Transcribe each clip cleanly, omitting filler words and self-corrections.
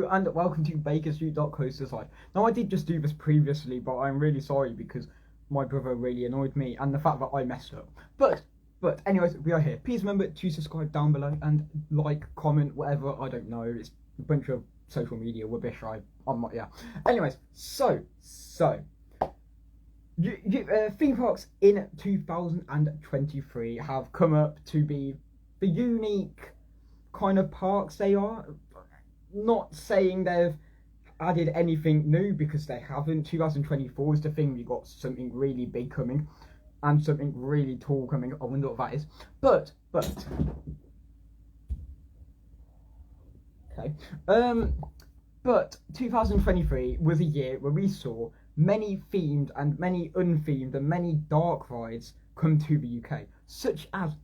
And welcome to Bakerstreet.coasters live. Now, I did just do this previously, but I'm really sorry because my brother really annoyed me and the fact that I messed up. But anyways, we are here. Please remember to subscribe down below and like, comment, whatever. I don't know. It's a bunch of social media rubbish. I'm not. Yeah. Anyways, theme parks in 2023 have come up to be the unique kind of parks they are. Not saying they've added anything new because they haven't. 2024 is the thing. We got something really big coming and something really tall coming. I wonder what that is. But okay. But 2023 was a year where we saw many themed and many unthemed and many dark rides come to the UK, such as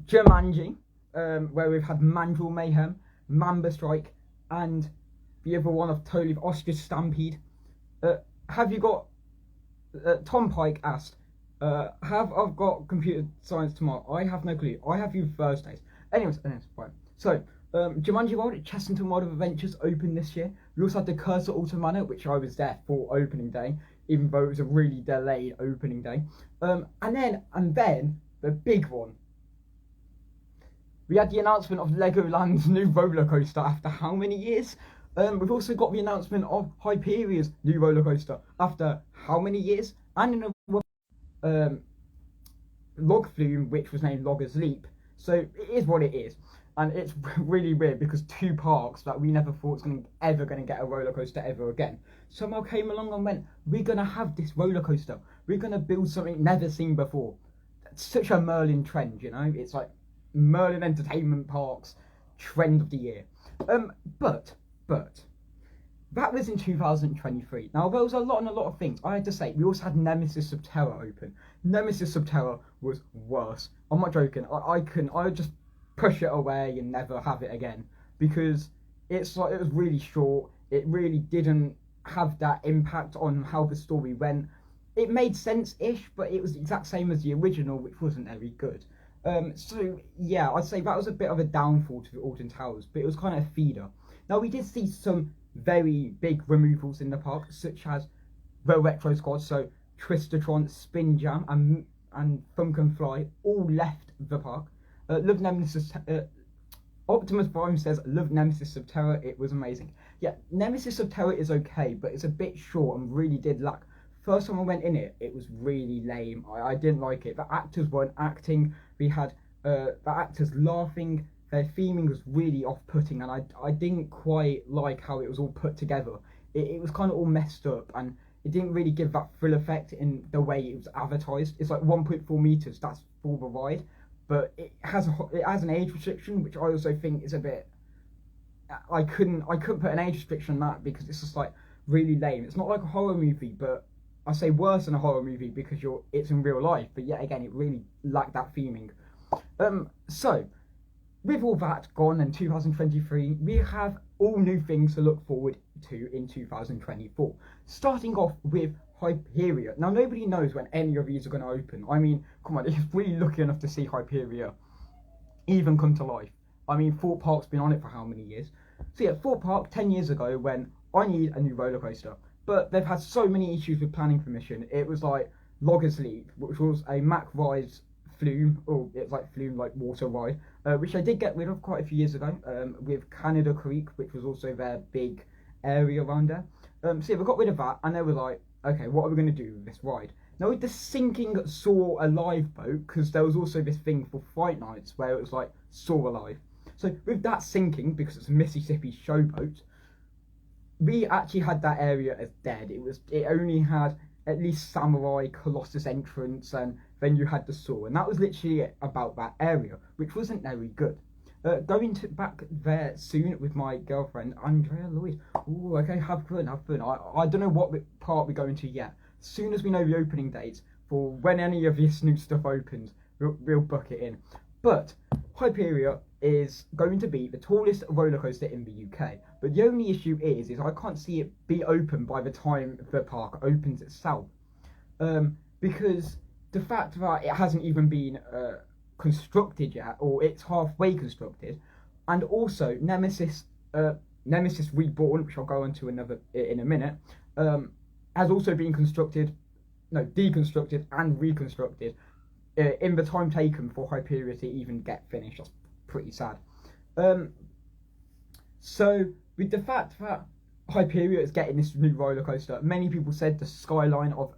Jumanji, where we've had Mandrill Mayhem, Mamba Strike, and the other one I've totally Ostrich Stampede. Have you got? Tom Pike asked, "Have I've got computer science tomorrow?" I have no clue. I have you Thursdays. Anyways, right. So, Jumanji World at Chessington World of Adventures opened this year. We also had the Cursor Altar Manor, which I was there for opening day, even though it was a really delayed opening day. And then the big one. We had the announcement of Legoland's new roller coaster after how many years? We've also got the announcement of Hyperia's new roller coaster after how many years? And in Log Flume, which was named Logger's Leap. So it is what it is. And it's really weird because two parks that we never thought was ever going to get a roller coaster ever again somehow came along and went, we're going to have this roller coaster. We're going to build something never seen before. That's such a Merlin trend, you know? It's like Merlin Entertainment Parks trend of the year. But that was in 2023. Now there was a lot of things. I had to say, we also had Nemesis Subterra open. Nemesis Subterra was worse. I'm not joking. I would just push it away and never have it again because it was really short. It really didn't have that impact on how the story went. It made sense-ish, but it was the exact same as the original, which wasn't very good. So yeah, I'd say that was a bit of a downfall to the Alton Towers, but it was kind of a feeder. Now we did see some very big removals in the park, such as the Retro Squad, so Twistertron, Spin Jam, and Thump and Fly all left the park. Love Nemesis. Optimus Prime says, "Love Nemesis Subterra. It was amazing." Yeah, Nemesis Subterra is okay, but it's a bit short and really did lack. First time I went in it was really lame. I didn't like it. The actors weren't acting. We had the actors laughing. Their theming was really off-putting, and I didn't quite like how it was all put together. It was kind of all messed up, and it didn't really give that thrill effect in the way it was advertised. It's like 1.4 meters. That's for the ride, but it has an age restriction, which I also think is a bit. I couldn't put an age restriction on that because it's just like really lame. It's not like a horror movie, but I say worse than a horror movie because it's in real life, but yet again, it really lacked that theming. So, with all that gone in 2023, we have all new things to look forward to in 2024. Starting off with Hyperia. Now, nobody knows when any of these are going to open. I mean, come on, it's really lucky enough to see Hyperia even come to life. I mean, Thorpe Park's been on it for how many years? So yeah, Thorpe Park 10 years ago when I need a new roller coaster. But they've had so many issues with planning permission. It was like Logger's Leap, which was a Mack Rise flume, or it's like flume, like water ride, which they did get rid of quite a few years ago, with Canada Creek, which was also their big area around there. So yeah, we got rid of that, and they were like, okay, what are we going to do with this ride? Now with the sinking Soar Alive boat, because there was also this thing for Fright Nights, where it was like Soar Alive. So with that sinking, because it's a Mississippi showboat, we actually had that area as dead. It only had at least Samurai, Colossus entrance, and then you had the Saw, and that was literally it about that area, which wasn't very good. Going back there soon with my girlfriend Andrea Lloyd. Ooh, okay, have fun. I don't know what part we're going to yet. As soon as we know the opening dates for when any of this new stuff opens, we'll book it in. But Hyperia is going to be the tallest roller coaster in the UK. But the only issue is I can't see it be open by the time the park opens itself. Because the fact that it hasn't even been constructed yet, or it's halfway constructed, and also Nemesis Reborn, which I'll go into in a minute, has also been deconstructed and reconstructed in the time taken for Hyperia to even get finished. That's pretty sad. So with the fact that Hyperia is getting this new roller coaster, many people said the skyline of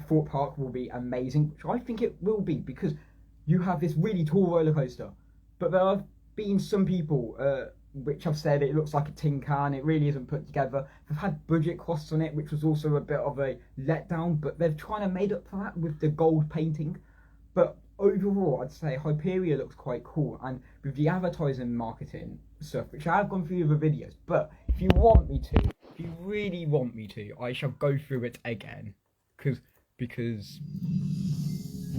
Thorpe Park will be amazing, which I think it will be, because you have this really tall roller coaster, but there have been some people which have said it looks like a tin can, it really isn't put together. They've had budget costs on it, which was also a bit of a letdown, but they've tried to make up for that with the gold painting. But overall, I'd say Hyperia looks quite cool, and with the advertising marketing stuff, which I have gone through the videos, but if you really want me to, I shall go through it again, because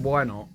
why not?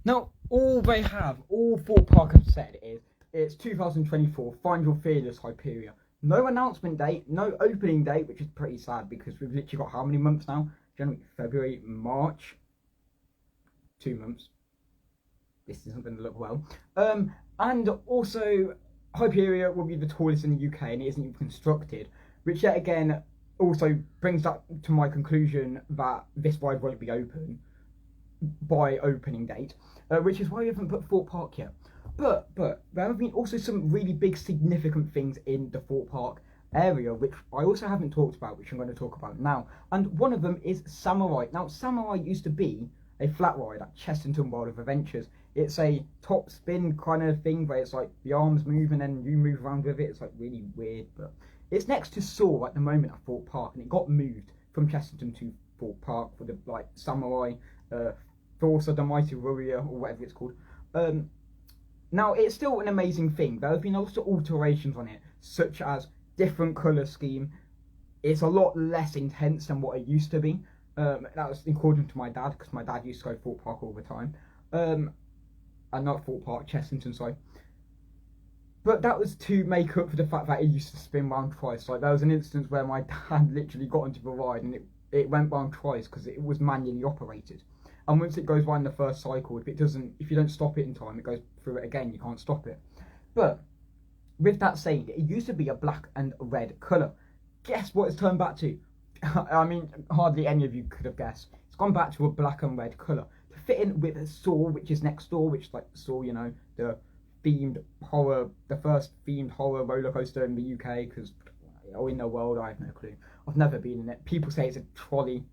Now, all Thorpe Park have said is, it's 2024, find your fearless Hyperia. No announcement date, no opening date, which is pretty sad, because we've literally got how many months now? January, February, March. 2 months. This isn't going to look well. And also, Hyperia will be the tallest in the UK, and it isn't even constructed, which yet again also brings that to my conclusion that this ride won't be open by opening date, which is why we haven't put Thorpe Park yet. But there have been also some really big significant things in the Thorpe Park area, which I also haven't talked about, which I'm going to talk about now. And one of them is Samurai. Now, Samurai used to be a flat ride at Chessington World of Adventures. It's a top spin kind of thing where it's like the arms move and then you move around with it. It's like really weird, but it's next to Saw at the moment at Thorpe Park, and it got moved from Chessington to Thorpe Park for the like Samurai, Thorsa the Mighty Warrior, or whatever it's called. Now, it's still an amazing thing. There have been also alterations on it, such as different colour scheme. It's a lot less intense than what it used to be. That was according to my dad, because my dad used to go to Thorpe Park all the time. And not Thorpe Park, Chessington, sorry. But that was to make up for the fact that it used to spin round twice. Like, there was an instance where my dad literally got into the ride and it went round twice because it was manually operated. And once it goes round the first cycle, if you don't stop it in time, it goes through it again. You can't stop it. But with that saying, it used to be a black and red colour. Guess what it's turned back to? I mean, hardly any of you could have guessed. It's gone back to a black and red colour to fit in with Saw, which is next door, which is like Saw, you know, the first themed horror roller coaster in the UK, because in the world, I have no clue. I've never been in it. People say it's a trolley.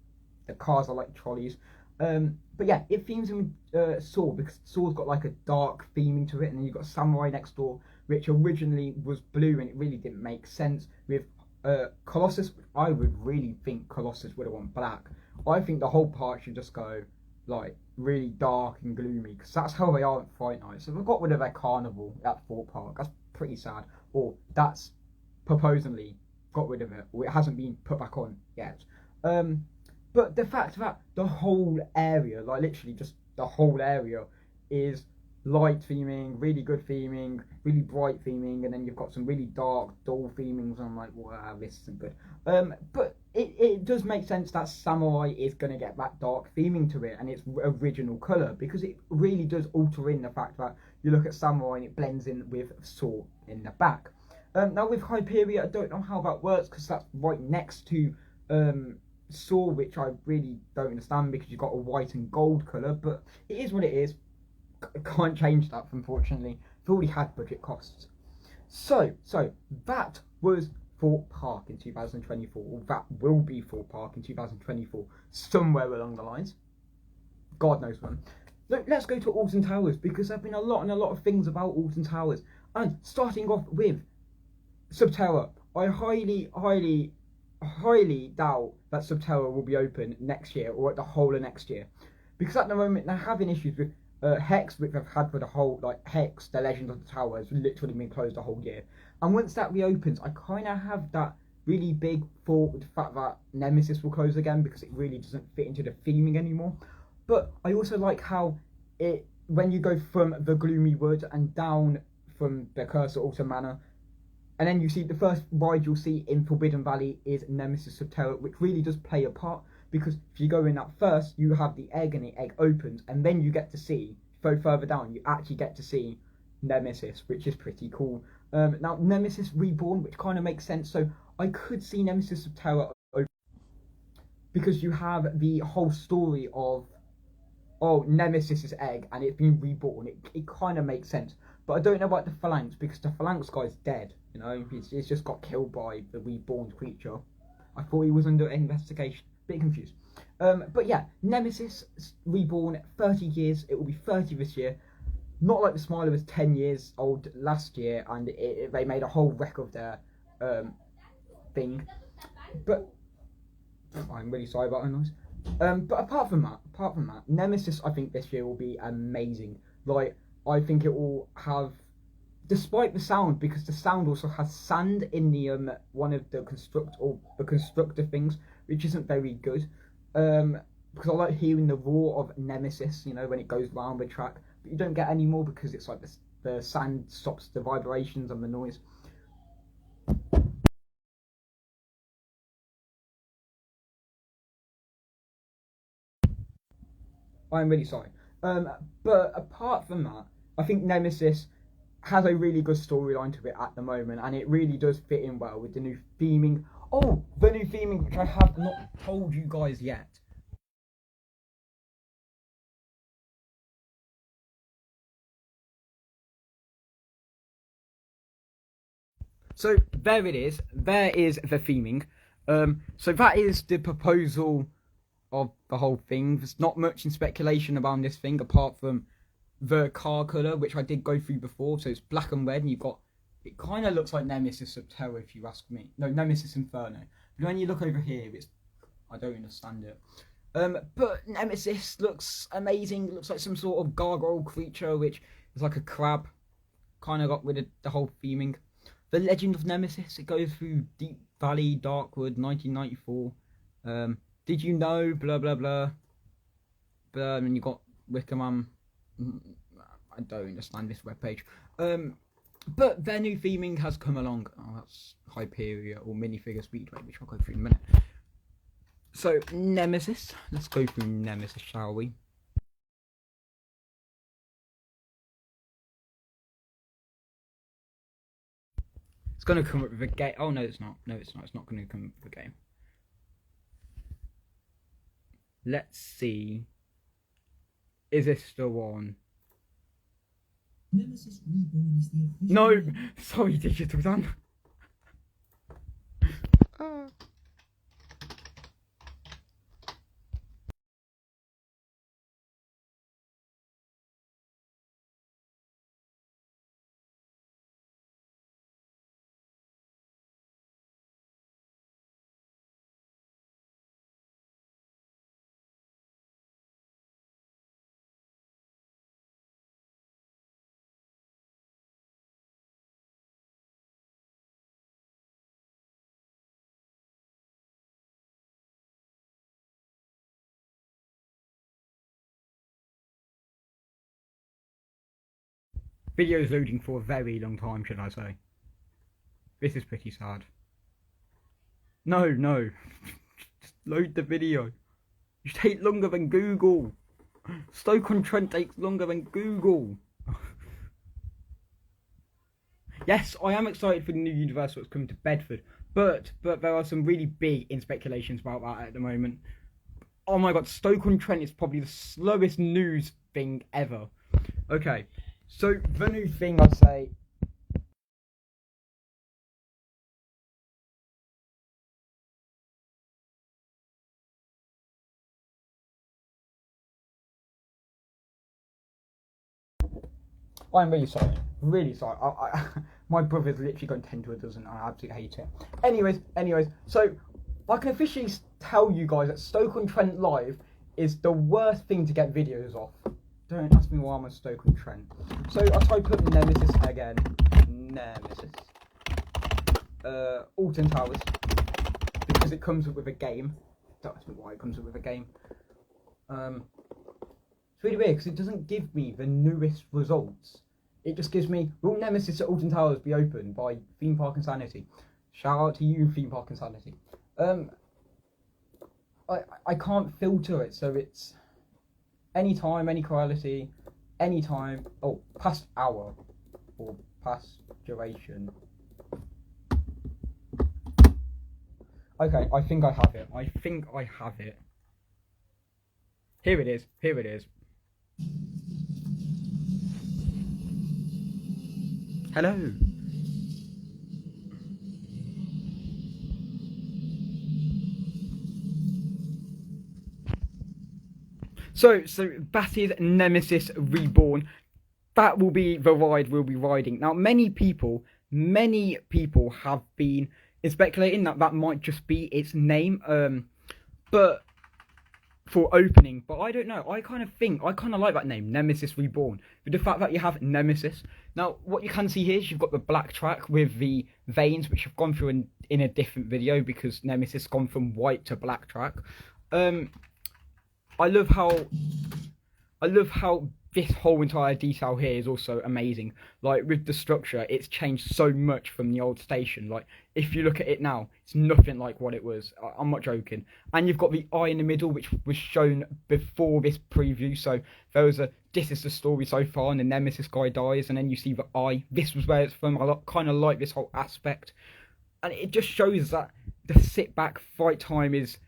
The cars are like trolleys. But yeah, it themes in Saw, because Saw's got like a dark theming to it, and then you've got Samurai next door, which originally was blue, and it really didn't make sense. With Colossus, I would really think Colossus would have won black. I think the whole park should just go like really dark and gloomy, because that's how they are at Fright Night. So they've got rid of their carnival at Thorpe Park. That's pretty sad. Or that's supposedly got rid of it, or it hasn't been put back on yet. But the fact that the whole area, like literally just the whole area, is light theming, really good theming, really bright theming, and then you've got some really dark, dull themings. And I'm like, wow, this isn't good. But it does make sense that Samurai is going to get that dark theming to it and its original colour, because it really does alter in the fact that you look at Samurai and it blends in with Sword in the back. Now with Hyperia, I don't know how that works because that's right next to Saw, which I really don't understand because you've got a white and gold colour, but it is what it is. Can't change that, unfortunately. I've already had budget costs. So that was Thorpe Park in 2024, or that will be Thorpe Park in 2024, somewhere along the lines. God knows when. Let's go to Alton Towers, because there have been a lot of things about Alton Towers. And starting off with Subterra, I highly doubt that Subterra will be open next year or at the whole of next year, because at the moment they're having issues with Hex, which they've had for the whole, like Hex, the Legend of the Tower, has literally been closed the whole year. And once that reopens, I kind of have that really big thought with the fact that Nemesis will close again, because it really doesn't fit into the theming anymore. But I also like how it, when you go from the Gloomy Wood and down from the Curse of Alton Manor, and then you see the first ride you'll see in Forbidden Valley is Nemesis Subterra, which really does play a part, because if you go in that first, you have the egg and the egg opens, and then you get to see, go further down, you actually get to see Nemesis, which is pretty cool. Now, Nemesis Reborn, which kind of makes sense, so I could see Nemesis Subterra open, because you have the whole story of, oh, Nemesis's egg, and it's been reborn. It kind of makes sense. But I don't know about the Phalanx, because the Phalanx guy's dead. You know, he's just got killed by the reborn creature. I thought he was under investigation. Bit confused. But yeah, Nemesis Reborn, 30 years. It will be 30 this year. Not like the Smiler was 10 years old last year, and they made a whole wreck of their thing. But I'm really sorry about that noise. But apart from that, Nemesis, I think this year will be amazing. Like, I think it will have, despite the sound, because the sound also has sand in the one of the constructor things, which isn't very good. Because I like hearing the roar of Nemesis, you know, when it goes round the track, but you don't get any more because it's like the sand stops the vibrations and the noise. I'm really sorry. But apart from that, I think Nemesis has a really good storyline to it at the moment, and it really does fit in well with the new theming. Oh, the new theming, which I have not told you guys yet. So there it is. There is the theming. So that is the proposal of the whole thing. There's not much in speculation about this thing apart from the car colour, which I did go through before. So it's black and red, and you've got, it kind of looks like Nemesis Subterra, if you ask me. No, Nemesis Inferno. But when you look over here, it's, I don't understand it. But Nemesis looks amazing. It looks like some sort of gargoyle creature, which is like a crab. Kind of got rid of the whole theming. The Legend of Nemesis, it goes through Deep Valley, Darkwood, 1994. Did you know? Blah blah blah. But and you got Wickerman. I don't understand this webpage. But their new theming has come along. Oh, that's Hyperia or minifigure Speedway, which I'll go through in a minute. So Nemesis, let's go through Nemesis, shall we? It's going to come up with a game. Oh no, it's not. No, it's not. It's not going to come up with a game. Let's see. Is this the one? Nemesis Reborn is the official. No, sorry, Digital Dan. Video's loading for a very long time, should I say. This is pretty sad. No. Just load the video. You take longer than Google. Stoke-on-Trent takes longer than Google. Yes, I am excited for the new Universal that's coming to Bedford, but there are some really big speculations about that at the moment. Oh my god, Stoke-on-Trent is probably the slowest news thing ever. Okay, so the new thing I'd say... I'm really sorry. Really sorry. My brother's literally gone 10 to a dozen and I absolutely hate it. Anyways, so I can officially tell you guys that Stoke-on-Trent Live is the worst thing to get videos off. Don't ask me why I'm a Stoke-on-Trent. So I type up Nemesis again. Nemesis. Alton Towers. Because it comes up with a game. Don't ask me why it comes up with a game. It's really weird because it doesn't give me the newest results. It just gives me, will Nemesis at Alton Towers be open by Theme Park Insanity? Shout out to you, Theme Park Insanity. I can't filter it, so it's anytime, any quality, anytime. Oh, past hour or past duration. Okay, I think I have it. Here it is. Hello. So that is Nemesis Reborn. That will be the ride we'll be riding. Now, many people have been speculating that might just be its name, but for opening. But I don't know. I kind of like that name, Nemesis Reborn. With the fact that you have Nemesis. Now, what you can see here is you've got the black track with the veins, which have gone through in a different video because Nemesis has gone from white to black track. I love how this whole entire detail here is also amazing. Like, with the structure, it's changed so much from the old station. Like, if you look at it now, it's nothing like what it was. I'm not joking. And you've got the eye in the middle, which was shown before this preview. So there was this is the story so far, and the Nemesis guy dies, and then you see the eye. This was where it's from. I kind of like this whole aspect. And it just shows that the sit-back fight time it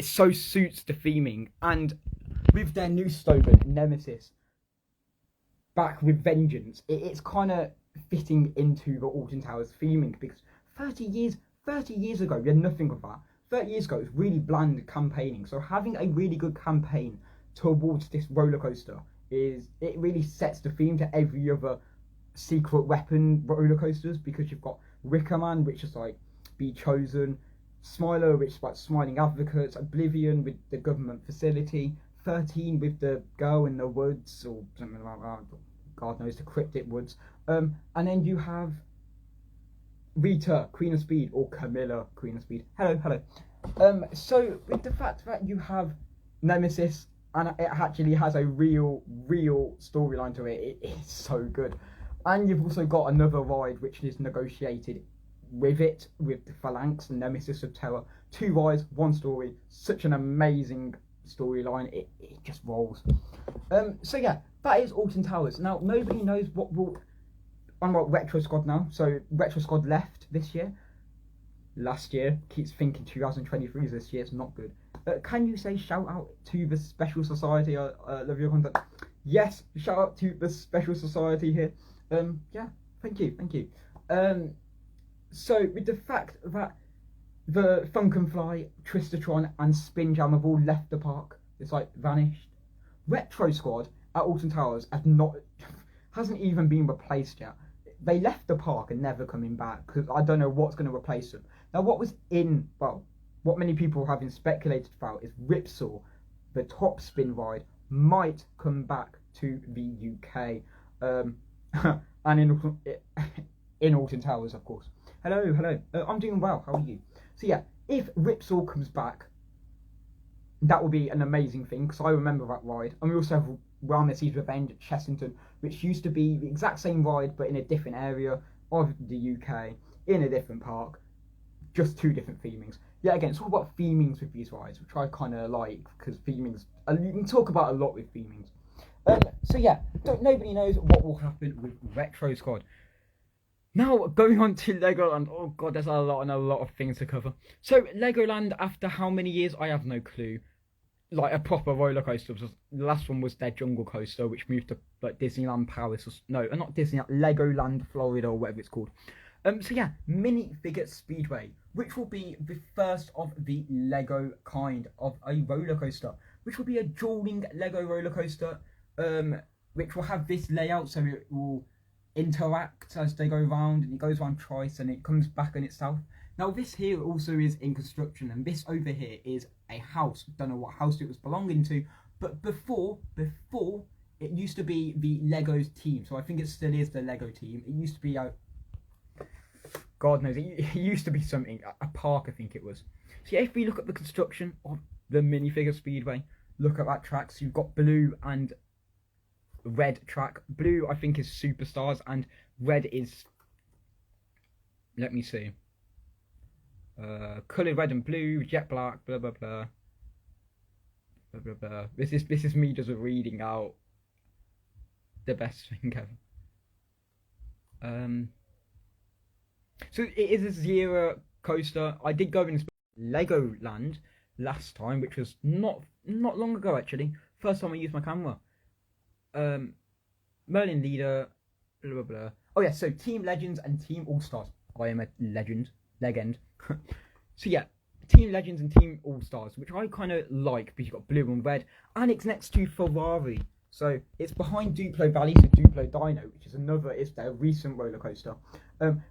so suits the theming. And with their new slogan, Nemesis, back with vengeance, it's kind of fitting into the Alton Towers theming, because 30 years ago we had nothing of that. 30 years ago it was really bland campaigning, so having a really good campaign towards this roller coaster it really sets the theme to every other secret weapon roller coasters, because you've got Wickerman, which is like Be Chosen, Smiler, which is like Smiling Advocates, Oblivion with the government facility, 13 with the girl in the woods, or something like that, God knows, the cryptic woods, and then you have Rita, Queen of Speed, or Camilla, Queen of Speed. Hello. So with the fact that you have Nemesis, and it actually has a real storyline to it, it is so good. And you've also got another ride which is negotiated with it, with the Phalanx and Nemesis of Terror. 2 rides, 1 story, such an amazing storyline, it just rolls. So yeah, that is Alton Towers. Now, nobody knows what will... I'm about Retro Squad now. So Retro Squad left this year. Last year. Keeps thinking 2023 is this year. It's not good. Can you say shout out to the Special Society? Love your content. Yes, shout out to the Special Society here. Yeah, thank you. So with the fact that the Funkenfly, Twistertron and Spinjam have all left the park, it's like vanished. Retro Squad at Alton Towers hasn't even been replaced yet. They left the park and never coming back, because I don't know what's going to replace them. Now, what many people have been speculated about is Ripsaw, the top spin ride, might come back to the UK, and in Alton Towers, of course. Hello. I'm doing well. How are you? So yeah, if Ripsaw comes back, that will be an amazing thing, because I remember that ride. And we also have Ramesses Revenge at Chessington, which used to be the exact same ride but in a different area of the UK, in a different park, just two different themings. Yeah, again, it's all about themings with these rides, which I kind of like, because themings, you can talk about a lot with themings. So yeah, nobody knows what will happen with Retro Squad. Now, going on to Legoland. Oh god, there's a lot of things to cover. So, Legoland, after how many years? I have no clue. Like, a proper roller coaster. The last one was their Jungle Coaster, which moved to like Disneyland Paris. No, not Disneyland, Legoland Florida, or whatever it's called. So yeah, Minifigure Speedway, which will be the first of the Lego kind of a roller coaster, which will be a dueling Lego roller coaster, which will have this layout, so it will interact as they go around, and it goes around twice and it comes back on itself. Now this here also is in construction, and this over here is a house. Don't know what house it was belonging to, but before it used to be the Legos team, so I think it still is the Lego team. It used to be God knows, it used to be something, a park I think it was. So yeah, if we look at the construction of the Minifigure Speedway, look at that track. So you've got blue and red track. Blue I think is Superstars, and red is, let me see, coloured red and blue, jet black, blah blah blah blah blah blah. This is me just reading out the best thing ever. So it is a Zero coaster. I did go in Legoland last time, which was not long ago actually. First time I used my camera. Merlin leader, blah blah blah. Oh yeah, so Team Legends and Team All Stars. I am a legend. So yeah, Team Legends and Team All Stars, which I kind of like because you've got blue and red, and it's next to Ferrari. So it's behind Duplo Valley, so Duplo Dino, which is it's their recent roller coaster.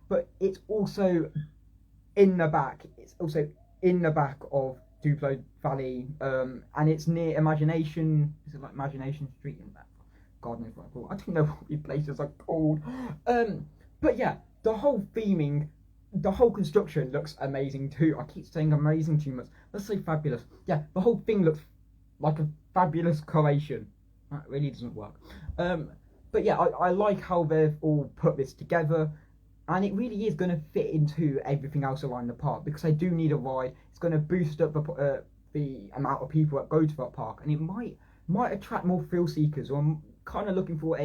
But it's also in the back. It's also in the back of Duplo Valley, and it's near Imagination. Is it like Imagination Street in the back? God knows what I call it. I don't know what these places are called. But yeah, the whole theming, the whole construction looks amazing too. I keep saying amazing too much. Let's say fabulous. Yeah, the whole thing looks like a fabulous Croatian. That really doesn't work. But yeah, I like how they've all put this together, and it really is going to fit into everything else around the park, because I do need a ride. It's going to boost up the amount of people that go to that park, and it might attract more thrill seekers. So I'm kind of looking for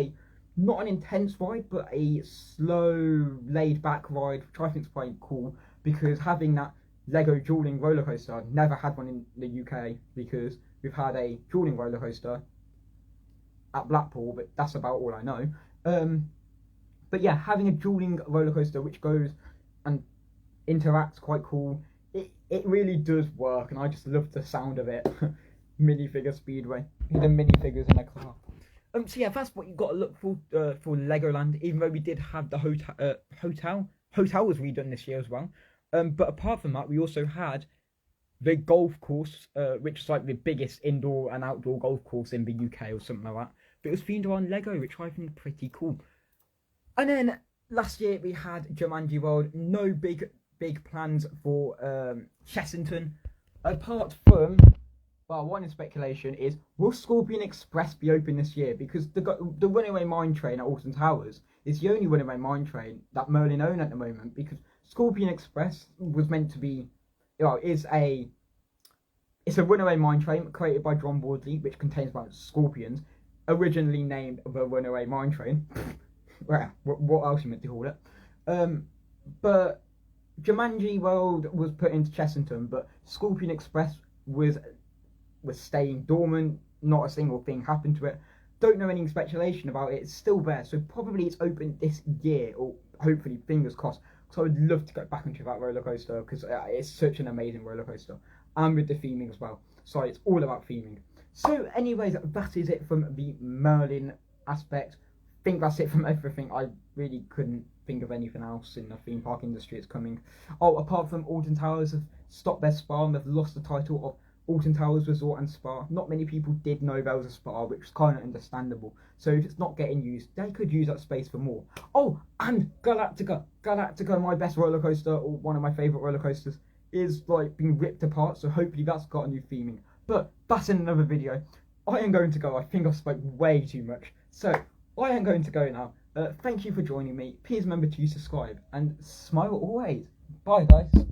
not an intense ride, but a slow, laid back ride, which I think is quite cool, because having that Lego dueling roller coaster, I've never had one in the UK, because we've had a dueling roller coaster at Blackpool, but that's about all I know. But yeah, having a dueling roller coaster which goes and interacts, quite cool. It really does work, and I just love the sound of it. Minifigure Speedway, the minifigures in a car. So yeah, that's what you got to look for Legoland. Even though we did have the hotel was redone this year as well. But apart from that, we also had the golf course, which is like the biggest indoor and outdoor golf course in the UK or something like that. But it was themed around Lego, which I think pretty cool. And then last year we had Jumanji World. No big plans for Chessington, apart from, well, one speculation is, will Scorpion Express be open this year? Because the Runaway Mine Train at Alton Towers is the only Runaway Mine Train that Merlin own at the moment, because Scorpion Express was meant to be, it's a Runaway Mine Train created by John Wardley, which contains about scorpions, originally named the Runaway Mine Train. What else you meant to call it? But Jumanji World was put into Chessington, but Scorpion Express was staying dormant. Not a single thing happened to it. Don't know any speculation about it. It's still there, so probably it's open this year, or hopefully, fingers crossed. Because I would love to go back into that roller coaster, because it's such an amazing roller coaster, and with the theming as well. So it's all about theming. So, anyways, that is it from the Merlin aspect. I think that's it from everything. I really couldn't think of anything else in the theme park industry that's coming. Oh, apart from Alton Towers have stopped their spa and they've lost the title of Alton Towers Resort and Spa. Not many people did know there was a spa, which is kind of understandable. So if it's not getting used, they could use that space for more. Oh, and Galactica, my best roller coaster, or one of my favourite roller coasters, is like being ripped apart. So hopefully that's got a new theming. But that's in another video. I am going to go. I think I've spoke way too much. So, I am going to go now. Thank you for joining me. Please remember to subscribe and smile always. Bye, guys.